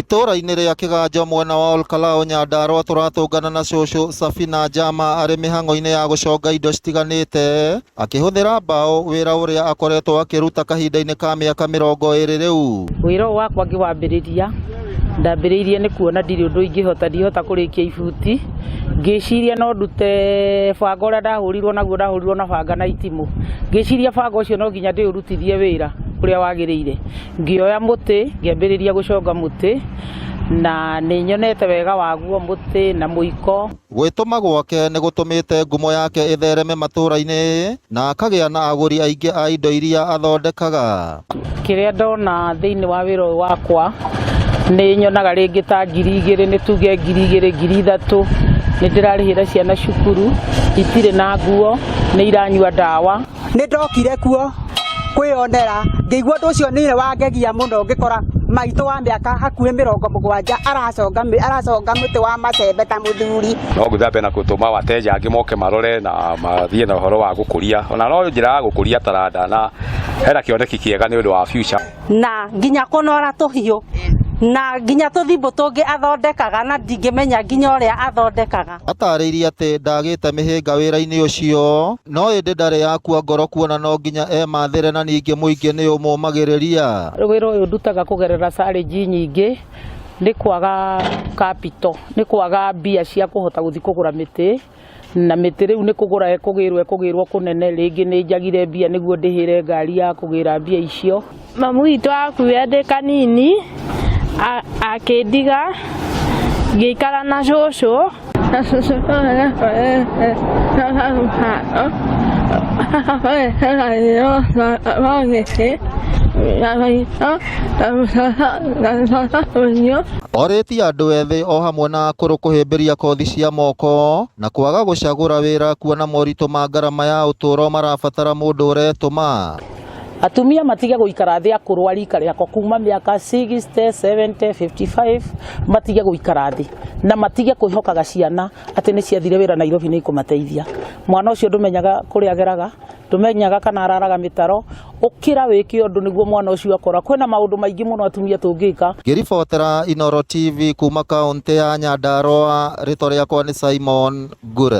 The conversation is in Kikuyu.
Itũra-inĩ rĩa Kĩganjo mwena wa Olkalao Nyandarua tũratũngana na cũcũ Safina Jama arĩ mĩhang'o-inĩ ya gũconga indo citiganĩte akĩhũthĩra mbaũ, wĩra ũrĩa akoretwo akĩruta kahinda-inĩ ka mĩaka 20 rĩu. Wĩra ũyũ wakwa ngĩwambĩrĩria ndambĩrĩirie nĩ kuona ndirĩ ũndũ ingĩhota kũrĩkia ibuti, ngĩciria no ndute banga ũrĩa ndahũrirwo na banga na itimũ, ngĩciria banga ũcio no nginya ndĩũrutithie wĩra ũrĩa wagĩrĩire, ngĩoya mũtĩ ngĩambĩrĩria gũconga mũtĩ na nĩ nyonete wega waguo mũtĩ na mũiko. Gwĩtũma gwake nĩ gũtũmĩte ngumo yake ĩthereme matũra-inĩ na akagĩa na agũri aingĩ a indo iria athondekaga. Kĩrĩa ndona thĩinĩ wa wĩra ũyũ wakwa nĩ nyonaga rĩngĩ ta 2,000 nĩ tuge 2,000 3,000 nĩ ndĩrarĩhĩra ciana cukuru, itirĩ na nguo, nĩ iranyua ndawa. Nĩ ndokire kuo kwĩyonera, ngĩigua ũndũ ũcio nĩ wangegia mũno, ngĩkora maitũ wa mĩaka hakuhĩ 70 araconga mũtĩ wa macembe ta mũthuri. No ngũthambe na gũtũma wateja angĩ moke marore na mathiĩ na ũhoro wa gũkũria, ona no njĩra ya gũkũria taranda na hena kĩoneki kĩega nĩ ũndũ wa future. Na nginya kũnora tũhiũ na nginya tũthimbo tũngĩ athondekaga na ndingĩmenya nginya ũrĩa athondekaga. Atarĩirie atĩ ndagĩte mĩhĩnga wĩra-inĩ ũcio, no ĩndĩ ndarĩ yakua ngoro kuona no nginya emathĩre na ningĩ mũingĩ nĩ ũmũmagĩrĩria. Wĩra ũyũ ndutaga kũgerera challenge nyingĩ, nĩ kwaga capital, nĩ kwaga mbia cia kũhota gũthiĩ kũgũra mĩtĩ, na mĩtĩ rĩu nĩ kũgũra kũgĩrwo kũnene, rĩngĩ nĩ njagire mbia nĩguo ndĩhĩre ngari ya kũgĩra mbia icio. Mamu witũ akuire ndĩ kanini akĩndiga, ngĩikara na cũcũ na cũcũ orĩtie andũ ethĩ o hamwe na akũrũ kũhĩmbĩria kothi cia moko na kwaga gũcagũra wĩra kuona moritũ ma ngarama ya ũtũũro marabatara mũndũ ũretũma. Atumia matige gũikara thĩ, akũrũ a rika rĩakwa kuma mĩaka 60, 70, 55 matige gũikara thĩ na matige kwĩhokaga ciana atĩ nĩ ciathire wĩra Nairobi nĩ ikũmateithia. Mwana ũcio ndũmenyaga kũrĩa ageraga, ndũmenyaga kana araraga mĩtaro, ũkĩra wĩke ũndũ nĩguo mwana ũcio akora. Kwĩna maũndũ maingĩ mũno atumia tũngĩka. Ngĩribotera Inooro TV kuma kaũntĩ ya Nyandarua, rĩtwa rĩakwa nĩ Simon Ngure.